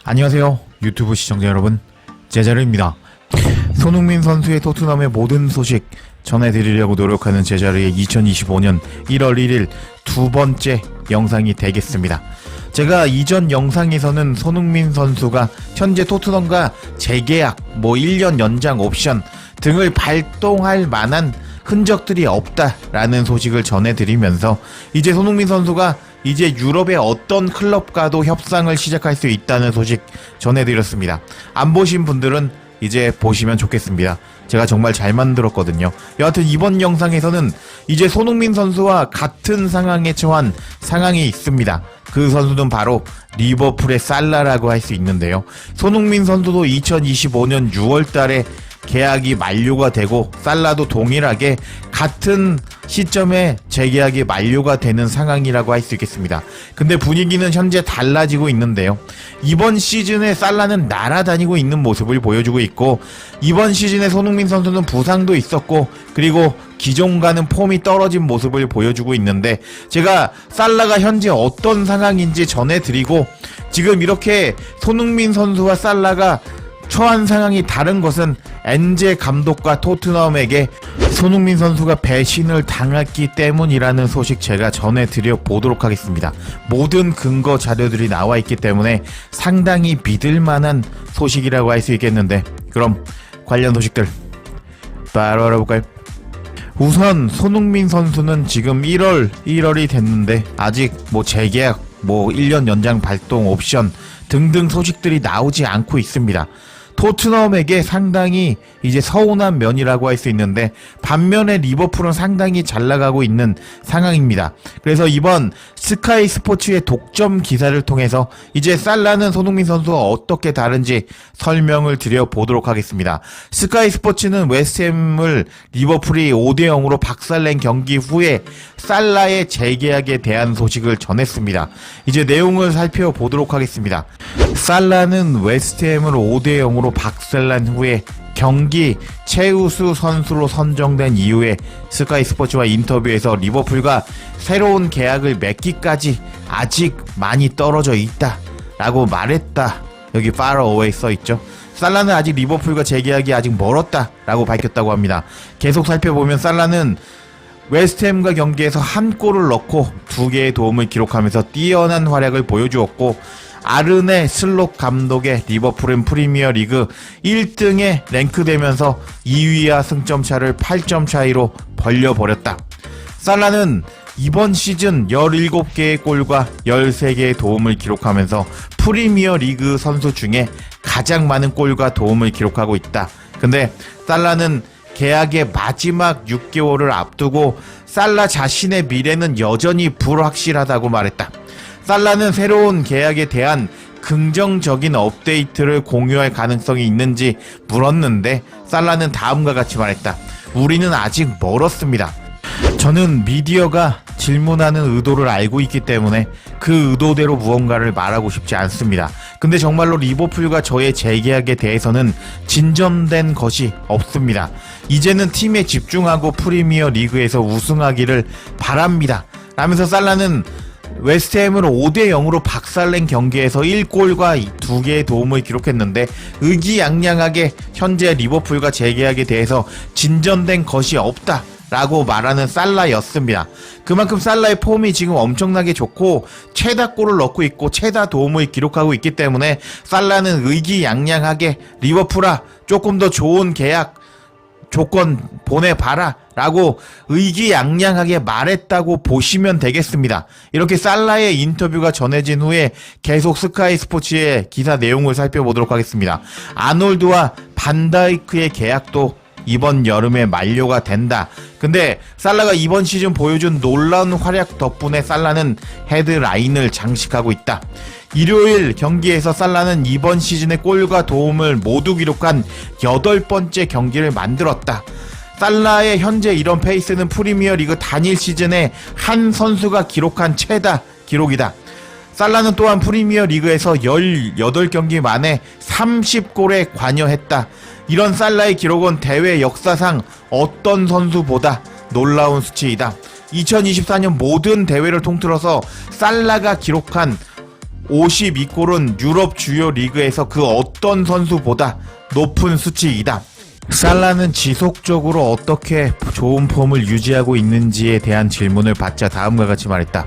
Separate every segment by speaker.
Speaker 1: 안녕하세요 유튜브 시청자 여러분, 제자르입니다. 손흥민 선수의 토트넘의 모든 소식 전해드리려고 노력하는 제자르의 2025년 1월 1일 두 번째 영상이 되겠습니다. 제가 이전 영상에서는 손흥민 선수가 현재 토트넘과 재계약, 1년 연장 옵션 등을 발동할 만한 흔적들이 없다라는 소식을 전해드리면서 이제 손흥민 선수가 이제 유럽의 어떤 클럽과도 협상을 시작할 수 있다는 소식 전해드렸습니다. 안 보신 분들은 이제 보시면 좋겠습니다. 제가 정말 잘 만들었거든요. 여하튼 이번 영상에서는 이제 손흥민 선수와 같은 상황에 처한 상황이 있습니다. 그 선수는 바로 리버풀의 살라라고 할 수 있는데요. 손흥민 선수도 2025년 6월달에 계약이 만료가 되고 살라도 동일하게 같은 시점에 재계약이 만료가 되는 상황이라고 할 수 있겠습니다. 근데 분위기는 현재 달라지고 있는데요. 이번 시즌에 살라는 날아다니고 있는 모습을 보여주고 있고, 이번 시즌에 손흥민 선수는 부상도 있었고, 그리고 기존과는 폼이 떨어진 모습을 보여주고 있는데, 제가 살라가 현재 어떤 상황인지 전해드리고, 지금 이렇게 손흥민 선수와 살라가 처한 상황이 다른 것은 엔제 감독과 토트넘에게 손흥민 선수가 배신을 당했기 때문이라는 소식 제가 전해드려 보도록 하겠습니다. 모든 근거 자료들이 나와 있기 때문에 상당히 믿을만한 소식이라고 할 수 있겠는데, 그럼 관련 소식들 바로 알아볼까요? 우선 손흥민 선수는 지금 1월이 됐는데 아직 재계약, 1년 연장 발동 옵션 등등 소식들이 나오지 않고 있습니다. 토트넘에게 상당히 이제 서운한 면이라고 할 수 있는데, 반면에 리버풀은 상당히 잘 나가고 있는 상황입니다. 그래서 이번 스카이 스포츠의 독점 기사를 통해서 이제 살라는 손흥민 선수와 어떻게 다른지 설명을 드려보도록 하겠습니다. 스카이 스포츠는 웨스트햄을 리버풀이 5대0으로 박살낸 경기 후에 살라의 재계약에 대한 소식을 전했습니다. 이제 내용을 살펴보도록 하겠습니다. 살라는 웨스트햄을 5대0으로 박살난 후에 경기 최우수 선수로 선정된 이후에 스카이 스포츠와 인터뷰에서 리버풀과 새로운 계약을 맺기까지 아직 많이 떨어져 있다 라고 말했다. 여기 far away 써있죠. 살라는 아직 리버풀과 재계약이 아직 멀었다 라고 밝혔다고 합니다. 계속 살펴보면 살라는 웨스트햄과 경기에서 한 골을 넣고 2개의 도움을 기록하면서 뛰어난 활약을 보여주었고, 아르네 슬롯 감독의 리버풀은 프리미어리그 1등에 랭크되면서 2위와 승점 차를 8점 차이로 벌려버렸다. 살라는 이번 시즌 17개의 골과 13개의 도움을 기록하면서 프리미어리그 선수 중에 가장 많은 골과 도움을 기록하고 있다. 근데 살라는 계약의 마지막 6개월을 앞두고 살라 자신의 미래는 여전히 불확실하다고 말했다. 살라는 새로운 계약에 대한 긍정적인 업데이트를 공유할 가능성이 있는지 물었는데, 살라는 다음과 같이 말했다. 우리는 아직 멀었습니다. 저는 미디어가 질문하는 의도를 알고 있기 때문에 그 의도대로 무언가를 말하고 싶지 않습니다. 근데 정말로 리버풀과 저의 재계약에 대해서는 진전된 것이 없습니다. 이제는 팀에 집중하고 프리미어 리그에서 우승하기를 바랍니다 라면서 살라는 웨스트햄을 5대0으로 박살낸 경기에서 1골과 2개의 도움을 기록했는데, 의기양양하게 현재 리버풀과 재계약에 대해서 진전된 것이 없다 라고 말하는 살라였습니다. 그만큼 살라의 폼이 지금 엄청나게 좋고 최다 골을 넣고 있고 최다 도움을 기록하고 있기 때문에 살라는 의기양양하게 리버풀아, 조금 더 좋은 계약 조건 보내봐라 라고 의기양양하게 말했다고 보시면 되겠습니다. 이렇게 살라의 인터뷰가 전해진 후에 계속 스카이 스포츠의 기사 내용을 살펴보도록 하겠습니다. 아놀드와 반다이크의 계약도 이번 여름에 만료가 된다. 근데 살라가 이번 시즌 보여준 놀라운 활약 덕분에 살라는 헤드라인을 장식하고 있다. 일요일 경기에서 살라는 이번 시즌의 골과 도움을 모두 기록한 8번째 경기를 만들었다. 살라의 현재 이런 페이스는 프리미어리그 단일 시즌에 한 선수가 기록한 최다 기록이다. 살라는 또한 프리미어리그에서 18경기 만에 30골에 관여했다. 이런 살라의 기록은 대회 역사상 어떤 선수보다 놀라운 수치이다. 2024년 모든 대회를 통틀어서 살라가 기록한 52골은 유럽 주요 리그에서 그 어떤 선수보다 높은 수치이다. 살라는 지속적으로 어떻게 좋은 폼을 유지하고 있는지에 대한 질문을 받자 다음과 같이 말했다.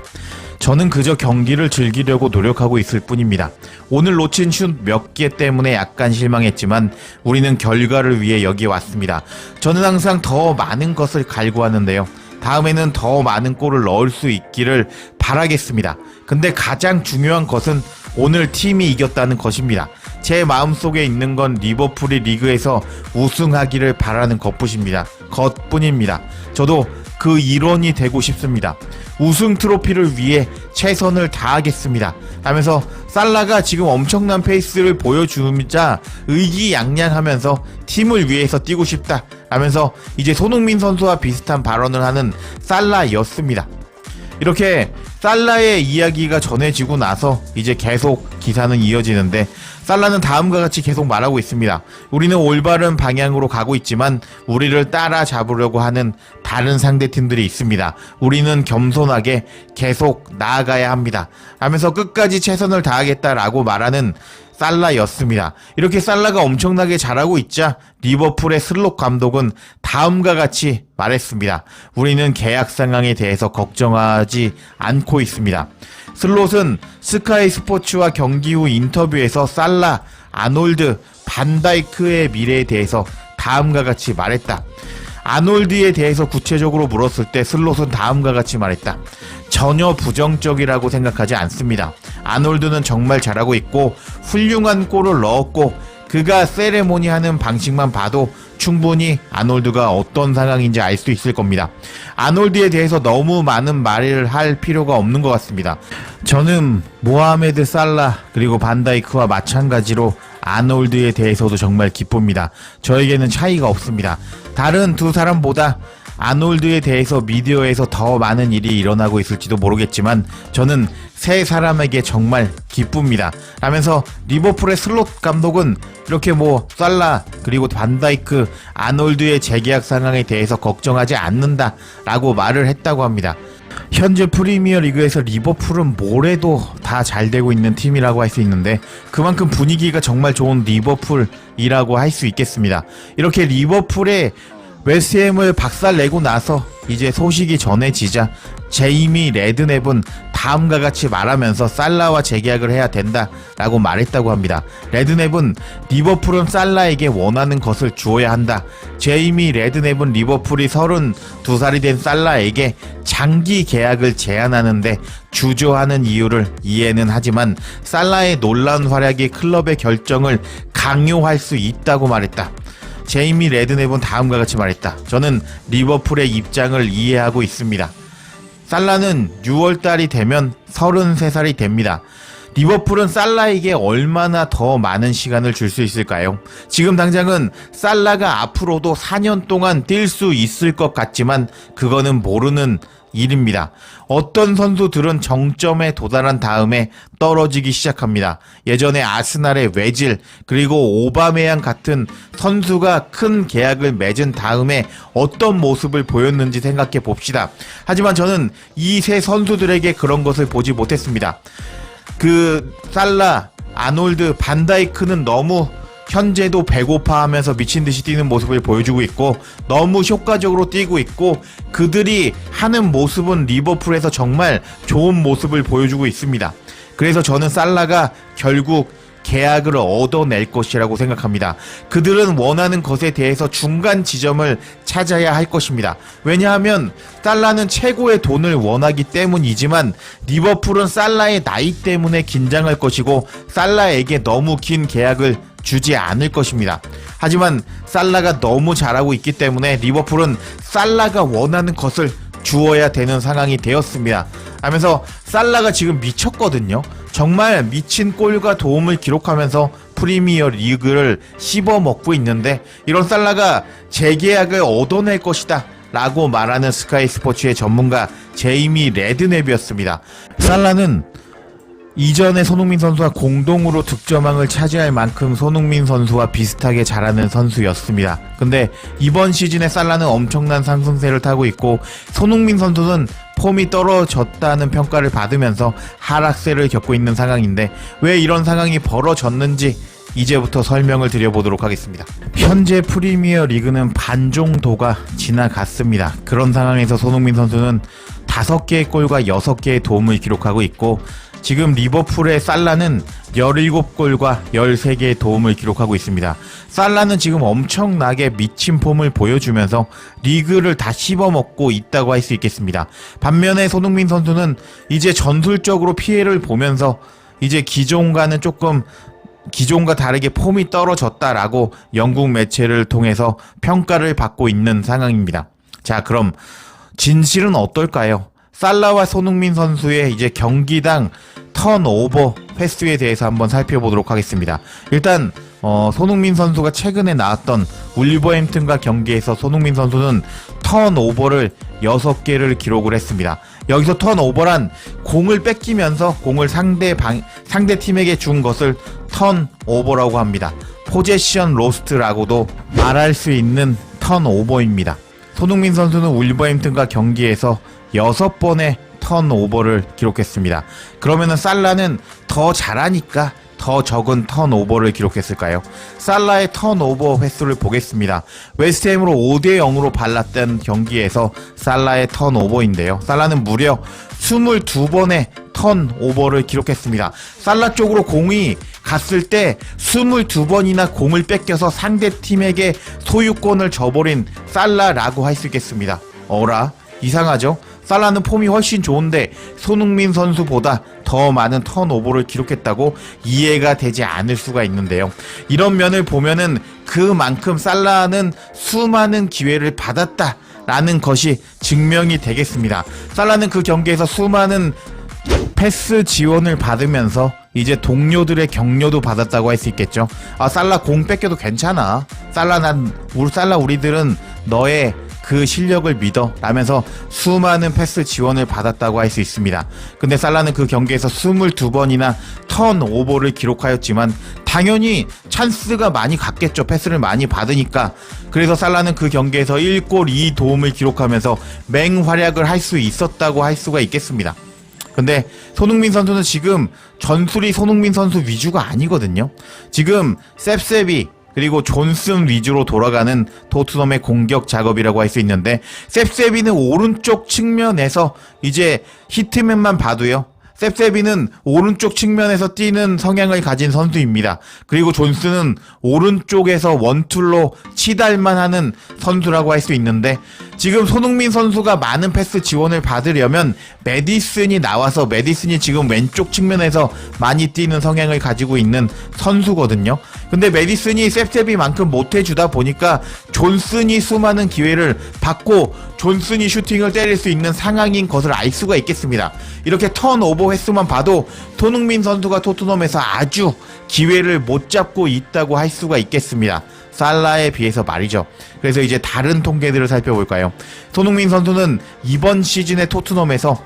Speaker 1: 저는 그저 경기를 즐기려고 노력하고 있을 뿐입니다. 오늘 놓친 슛 몇 개 때문에 약간 실망했지만 우리는 결과를 위해 여기 왔습니다. 저는 항상 더 많은 것을 갈구하는데요. 다음에는 더 많은 골을 넣을 수 있기를 바라겠습니다. 근데 가장 중요한 것은 오늘 팀이 이겼다는 것입니다. 제 마음속에 있는 건 리버풀이 리그에서 우승하기를 바라는 것뿐입니다. 저도 그 일원이 되고 싶습니다. 우승 트로피를 위해 최선을 다하겠습니다. 하면서 살라가 지금 엄청난 페이스를 보여주자 의기양양하면서 팀을 위해서 뛰고 싶다 하면서 이제 손흥민 선수와 비슷한 발언을 하는 살라였습니다. 이렇게 살라의 이야기가 전해지고 나서 이제 계속 기사는 이어지는데 살라는 다음과 같이 계속 말하고 있습니다. 우리는 올바른 방향으로 가고 있지만 우리를 따라잡으려고 하는 다른 상대팀들이 있습니다. 우리는 겸손하게 계속 나아가야 합니다. 하면서 끝까지 최선을 다하겠다라고 말하는 살라였습니다. 이렇게 살라가 엄청나게 잘하고 있자 리버풀의 슬롯 감독은 다음과 같이 말했습니다. 우리는 계약 상황에 대해서 걱정하지 않고 있습니다. 슬롯은 스카이 스포츠와 경기 후 인터뷰에서 살라, 아놀드, 반다이크의 미래에 대해서 다음과 같이 말했다. 아놀드에 대해서 구체적으로 물었을 때 슬롯은 다음과 같이 말했다. 전혀 부정적이라고 생각하지 않습니다. 아놀드는 정말 잘하고 있고 훌륭한 골을 넣었고 그가 세레모니 하는 방식만 봐도 충분히 아놀드가 어떤 상황인지 알 수 있을 겁니다. 아놀드에 대해서 너무 많은 말을 할 필요가 없는 것 같습니다. 저는 모하메드 살라 그리고 반다이크와 마찬가지로 아놀드에 대해서도 정말 기쁩니다. 저에게는 차이가 없습니다. 다른 두 사람보다 아놀드에 대해서 미디어에서 더 많은 일이 일어나고 있을지도 모르겠지만 저는 세 사람에게 정말 기쁩니다. 하면서 리버풀의 슬롯 감독은 이렇게 살라 그리고 반다이크, 아놀드의 재계약 상황에 대해서 걱정하지 않는다라고 말을 했다고 합니다. 현재 프리미어 리그에서 리버풀은 뭘 해도 다 잘 되고 있는 팀이라고 할 수 있는데 그만큼 분위기가 정말 좋은 리버풀이라고 할 수 있겠습니다. 이렇게 리버풀의 웨스트햄을 박살내고 나서 이제 소식이 전해지자 제이미 레드냅은 다음과 같이 말하면서 살라와 재계약을 해야 된다라고 말했다고 합니다. 레드냅은 리버풀은 살라에게 원하는 것을 주어야 한다. 제이미 레드냅은 리버풀이 32살이 된 살라에게 장기 계약을 제안하는데 주저하는 이유를 이해는 하지만 살라의 놀라운 활약이 클럽의 결정을 강요할 수 있다고 말했다. 제이미 레드냅은 다음과 같이 말했다. 저는 리버풀의 입장을 이해하고 있습니다. 살라는 6월달이 되면 33살이 됩니다. 리버풀은 살라에게 얼마나 더 많은 시간을 줄 수 있을까요? 지금 당장은 살라가 앞으로도 4년 동안 뛸 수 있을 것 같지만 그거는 모르는 일입니다. 어떤 선수들은 정점에 도달한 다음에 떨어지기 시작합니다. 예전에 아스날의 외질 그리고 오바메양 같은 선수가 큰 계약을 맺은 다음에 어떤 모습을 보였는지 생각해 봅시다. 하지만 저는 이 세 선수들에게 그런 것을 보지 못했습니다. 살라, 아놀드, 반다이크는 너무 현재도 배고파하면서 미친듯이 뛰는 모습을 보여주고 있고 너무 효과적으로 뛰고 있고 그들이 하는 모습은 리버풀에서 정말 좋은 모습을 보여주고 있습니다. 그래서 저는 살라가 결국 계약을 얻어낼 것이라고 생각합니다. 그들은 원하는 것에 대해서 중간 지점을 찾아야 할 것입니다. 왜냐하면 살라는 최고의 돈을 원하기 때문이지만 리버풀은 살라의 나이 때문에 긴장할 것이고 살라에게 너무 긴 계약을 주지 않을 것입니다. 하지만 살라가 너무 잘하고 있기 때문에 리버풀은 살라가 원하는 것을 주어야 되는 상황이 되었습니다. 하면서 살라가 지금 미쳤거든요. 정말 미친 골과 도움을 기록하면서 프리미어 리그를 씹어먹고 있는데 이런 살라가 재계약을 얻어낼 것이다 라고 말하는 스카이 스포츠의 전문가 제이미 레드냅이었습니다. 살라는 이전에 손흥민 선수와 공동으로 득점왕을 차지할 만큼 손흥민 선수와 비슷하게 잘하는 선수였습니다. 근데 이번 시즌에 살라는 엄청난 상승세를 타고 있고 손흥민 선수는 폼이 떨어졌다는 평가를 받으면서 하락세를 겪고 있는 상황인데 왜 이런 상황이 벌어졌는지 이제부터 설명을 드려보도록 하겠습니다. 현재 프리미어 리그는 반 정도가 지나갔습니다. 그런 상황에서 손흥민 선수는 5개의 골과 6개의 도움을 기록하고 있고 지금 리버풀의 살라는 17골과 13개의 도움을 기록하고 있습니다. 살라는 지금 엄청나게 미친 폼을 보여주면서 리그를 다 씹어먹고 있다고 할 수 있겠습니다. 반면에 손흥민 선수는 이제 전술적으로 피해를 보면서 이제 기존과는 조금 기존과 다르게 폼이 떨어졌다라고 영국 매체를 통해서 평가를 받고 있는 상황입니다. 자, 그럼 진실은 어떨까요? 살라와 손흥민 선수의 이제 경기당 턴오버 횟수에 대해서 한번 살펴보도록 하겠습니다. 일단 손흥민 선수가 최근에 나왔던 울버햄튼과 경기에서 손흥민 선수는 턴오버를 6개를 기록을 했습니다. 여기서 턴오버란 공을 뺏기면서 공을 상대 팀에게 준 것을 턴오버라고 합니다. 포제션 로스트라고도 말할 수 있는 턴오버입니다. 손흥민 선수는 울버햄튼과 경기에서 6번의 턴오버를 기록했습니다. 그러면은 살라는 더 잘하니까 더 적은 턴오버를 기록했을까요? 살라의 턴오버 횟수를 보겠습니다. 웨스트햄으로 5대0으로 발랐던 경기에서 살라의 턴오버인데요. 살라는 무려 22번의 턴오버를 기록했습니다. 살라 쪽으로 공이 갔을 때 22번이나 공을 뺏겨서 상대팀에게 소유권을 줘버린 살라라고 할 수 있겠습니다. 어라? 이상하죠? 살라는 폼이 훨씬 좋은데 손흥민 선수보다 더 많은 턴오버를 기록했다고 이해가 되지 않을 수가 있는데요. 이런 면을 보면은 그만큼 살라는 수많은 기회를 받았다라는 것이 증명이 되겠습니다. 살라는 그 경기에서 수많은 패스 지원을 받으면서 이제 동료들의 격려도 받았다고 할 수 있겠죠. 아, 살라 공 뺏겨도 괜찮아. 살라 우리들은 너의 그 실력을 믿어 라면서 수많은 패스 지원을 받았다고 할 수 있습니다. 근데 살라는 그 경기에서 22번이나 턴오버를 기록하였지만 당연히 찬스가 많이 갔겠죠. 패스를 많이 받으니까. 그래서 살라는 그 경기에서 1골 2도움을 기록하면서 맹활약을 할 수 있었다고 할 수가 있겠습니다. 근데 손흥민 선수는 지금 전술이 손흥민 선수 위주가 아니거든요. 지금 셉셉이 그리고 존슨 위주로 돌아가는 토트넘의 공격 작업이라고 할 수 있는데 셉셉이는 오른쪽 측면에서 이제 히트맨만 봐도요. 셉셉이는 오른쪽 측면에서 뛰는 성향을 가진 선수입니다. 그리고 존슨은 오른쪽에서 원툴로 치달만 하는 선수라고 할 수 있는데 지금 손흥민 선수가 많은 패스 지원을 받으려면 메디슨이 나와서 메디슨이 지금 왼쪽 측면에서 많이 뛰는 성향을 가지고 있는 선수거든요. 근데 메디슨이 셉셉이만큼 못해주다 보니까 존슨이 수많은 기회를 받고 존슨이 슈팅을 때릴 수 있는 상황인 것을 알 수가 있겠습니다. 이렇게 턴오버 횟수만 봐도 손흥민 선수가 토트넘에서 아주 기회를 못 잡고 있다고 할 수가 있겠습니다. 살라에 비해서 말이죠. 그래서 이제 다른 통계들을 살펴볼까요? 손흥민 선수는 이번 시즌에 토트넘에서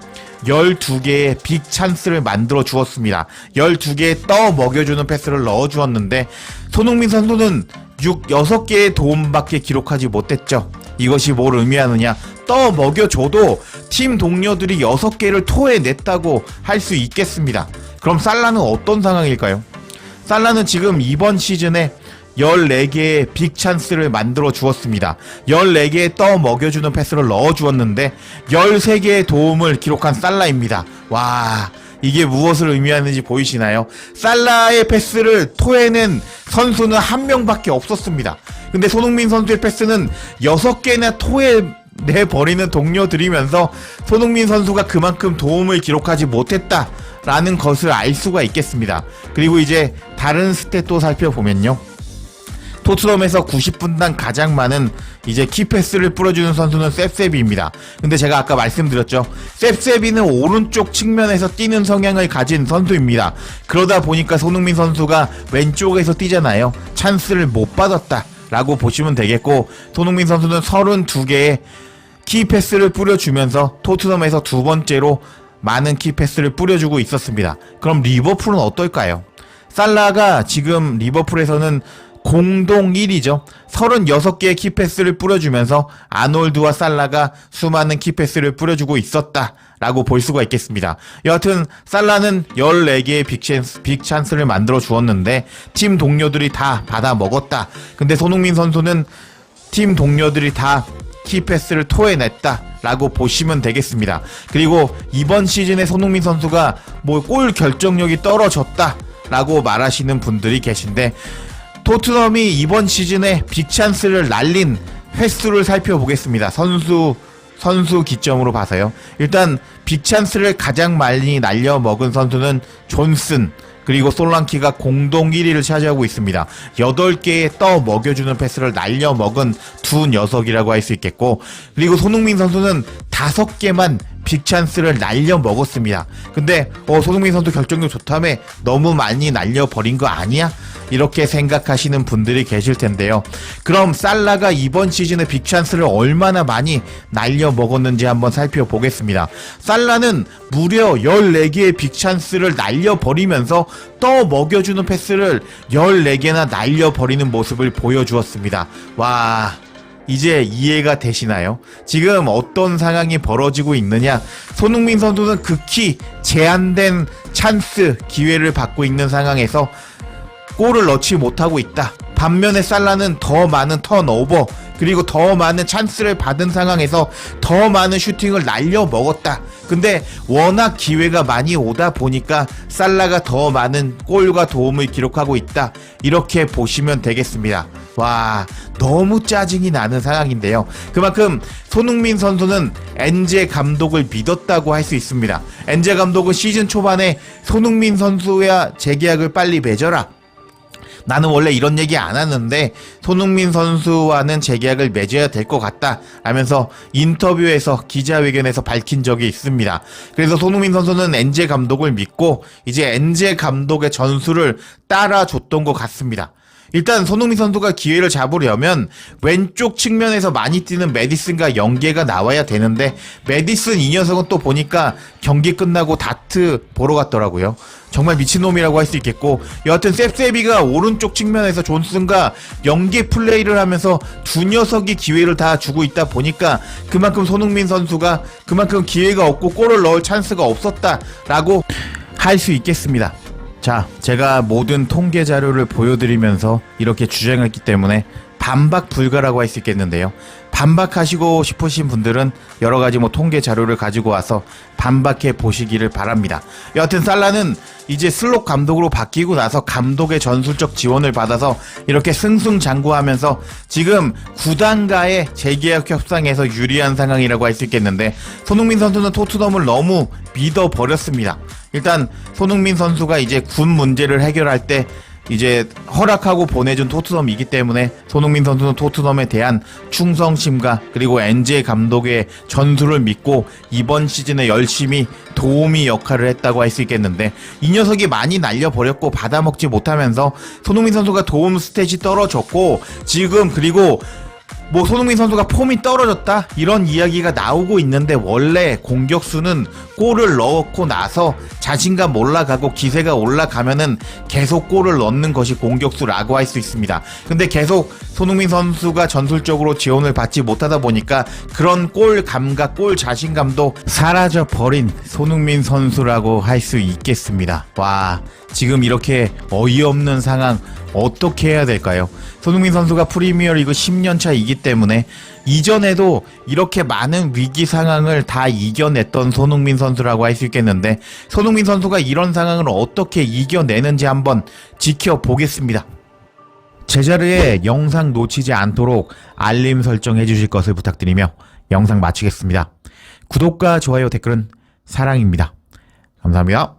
Speaker 1: 12개의 빅 찬스를 만들어 주었습니다. 12개의 떠 먹여주는 패스를 넣어 주었는데 손흥민 선수는 6개의 도움밖에 기록하지 못했죠. 이것이 뭘 의미하느냐? 떠 먹여줘도 팀 동료들이 6개를 토해냈다고 할 수 있겠습니다. 그럼 살라는 어떤 상황일까요? 살라는 지금 이번 시즌에 14개의 빅 찬스를 만들어 주었습니다. 14개의 떠 먹여주는 패스를 넣어 주었는데 13개의 도움을 기록한 살라입니다. 와, 이게 무엇을 의미하는지 보이시나요? 살라의 패스를 토해낸 선수는 한 명밖에 없었습니다. 근데 손흥민 선수의 패스는 6개나 토해내버리는 동료들이면서 손흥민 선수가 그만큼 도움을 기록하지 못했다라는 것을 알 수가 있겠습니다. 그리고 이제 다른 스탯도 살펴보면요. 토트넘에서 90분당 가장 많은 이제 키패스를 뿌려주는 선수는 셉셉이입니다. 근데 제가 아까 말씀드렸죠. 셉셉이는 오른쪽 측면에서 뛰는 성향을 가진 선수입니다. 그러다 보니까 손흥민 선수가 왼쪽에서 뛰잖아요. 찬스를 못 받았다 라고 보시면 되겠고, 손흥민 선수는 32개의 키패스를 뿌려주면서 토트넘에서 두 번째로 많은 키패스를 뿌려주고 있었습니다. 그럼 리버풀은 어떨까요? 살라가 지금 리버풀에서는 공동 1위죠. 36개의 키패스를 뿌려주면서 아놀드와 살라가 수많은 키패스를 뿌려주고 있었다라고 볼 수가 있겠습니다. 여하튼 살라는 14개의 빅찬스를 만들어 주었는데 팀 동료들이 다 받아 먹었다. 근데 손흥민 선수는 팀 동료들이 다 키패스를 토해냈다 라고 보시면 되겠습니다. 그리고 이번 시즌에 손흥민 선수가 뭐 골 결정력이 떨어졌다 라고 말하시는 분들이 계신데, 토트넘이 이번 시즌에 빅찬스를 날린 횟수를 살펴보겠습니다. 선수 기점으로 봐서요. 일단 빅찬스를 가장 많이 날려먹은 선수는 존슨, 그리고 솔랑키가 공동 1위를 차지하고 있습니다. 8개의 떠 먹여주는 패스를 날려먹은 두 녀석이라고 할 수 있겠고, 그리고 손흥민 선수는 5개만 빅찬스를 날려먹었습니다. 근데 손흥민 선수 결정력 좋다며 너무 많이 날려버린 거 아니야? 이렇게 생각하시는 분들이 계실 텐데요. 그럼 살라가 이번 시즌에 빅찬스를 얼마나 많이 날려먹었는지 한번 살펴보겠습니다. 살라는 무려 14개의 빅찬스를 날려버리면서 떠 먹여주는 패스를 14개나 날려버리는 모습을 보여주었습니다. 와, 이제 이해가 되시나요? 지금 어떤 상황이 벌어지고 있느냐? 손흥민 선수는 극히 제한된 찬스, 기회를 받고 있는 상황에서 골을 넣지 못하고 있다. 반면에 살라는 더 많은 턴오버, 그리고 더 많은 찬스를 받은 상황에서 더 많은 슈팅을 날려 먹었다. 근데 워낙 기회가 많이 오다 보니까 살라가 더 많은 골과 도움을 기록하고 있다. 이렇게 보시면 되겠습니다. 와, 너무 짜증이 나는 상황인데요. 그만큼 손흥민 선수는 엔제 감독을 믿었다고 할 수 있습니다. 엔제 감독은 시즌 초반에 손흥민 선수야 재계약을 빨리 맺어라, 나는 원래 이런 얘기 안 하는데 손흥민 선수와는 재계약을 맺어야 될 것 같다 하면서 인터뷰에서, 기자회견에서 밝힌 적이 있습니다. 그래서 손흥민 선수는 엔제 감독을 믿고 이제 엔제 감독의 전술을 따라줬던 것 같습니다. 일단 손흥민 선수가 기회를 잡으려면 왼쪽 측면에서 많이 뛰는 메디슨과 연계가 나와야 되는데, 메디슨 이 녀석은 또 보니까 경기 끝나고 다트 보러 갔더라고요. 정말 미친놈이라고 할 수 있겠고, 여하튼 셉세비가 오른쪽 측면에서 존슨과 연계 플레이를 하면서 두 녀석이 기회를 다 주고 있다 보니까 그만큼 손흥민 선수가 그만큼 기회가 없고 골을 넣을 찬스가 없었다라고 할 수 있겠습니다. 자, 제가 모든 통계 자료를 보여드리면서 이렇게 주장했기 때문에 반박 불가라고 할 수 있겠는데요. 반박하시고 싶으신 분들은 여러가지 통계 자료를 가지고 와서 반박해 보시기를 바랍니다. 여하튼 살라는 이제 슬롯 감독으로 바뀌고 나서 감독의 전술적 지원을 받아서 이렇게 승승장구하면서 지금 구단과의 재계약 협상에서 유리한 상황이라고 할 수 있겠는데, 손흥민 선수는 토트넘을 너무 믿어버렸습니다. 일단 손흥민 선수가 이제 군 문제를 해결할 때 이제 허락하고 보내준 토트넘이기 때문에 손흥민 선수는 토트넘에 대한 충성심과 그리고 엔제 감독의 전술을 믿고 이번 시즌에 열심히 도우미 역할을 했다고 할 수 있겠는데, 이 녀석이 많이 날려버렸고 받아먹지 못하면서 손흥민 선수가 도움 스탯이 떨어졌고, 지금 그리고 손흥민 선수가 폼이 떨어졌다 이런 이야기가 나오고 있는데, 원래 공격수는 골을 넣고 나서 자신감 올라가고 기세가 올라가면은 계속 골을 넣는 것이 공격수라고 할 수 있습니다. 근데 계속 손흥민 선수가 전술적으로 지원을 받지 못하다 보니까 그런 골 감각, 골 자신감도 사라져 버린 손흥민 선수라고 할 수 있겠습니다. 와, 지금 이렇게 어이없는 상황 어떻게 해야 될까요? 손흥민 선수가 프리미어리그 10년차이기 때문에 이전에도 이렇게 많은 위기 상황을 다 이겨냈던 손흥민 선수라고 할 수 있겠는데, 손흥민 선수가 이런 상황을 어떻게 이겨내는지 한번 지켜보겠습니다. 제자리에 영상 놓치지 않도록 알림 설정해 주실 것을 부탁드리며 영상 마치겠습니다. 구독과 좋아요, 댓글은 사랑입니다. 감사합니다.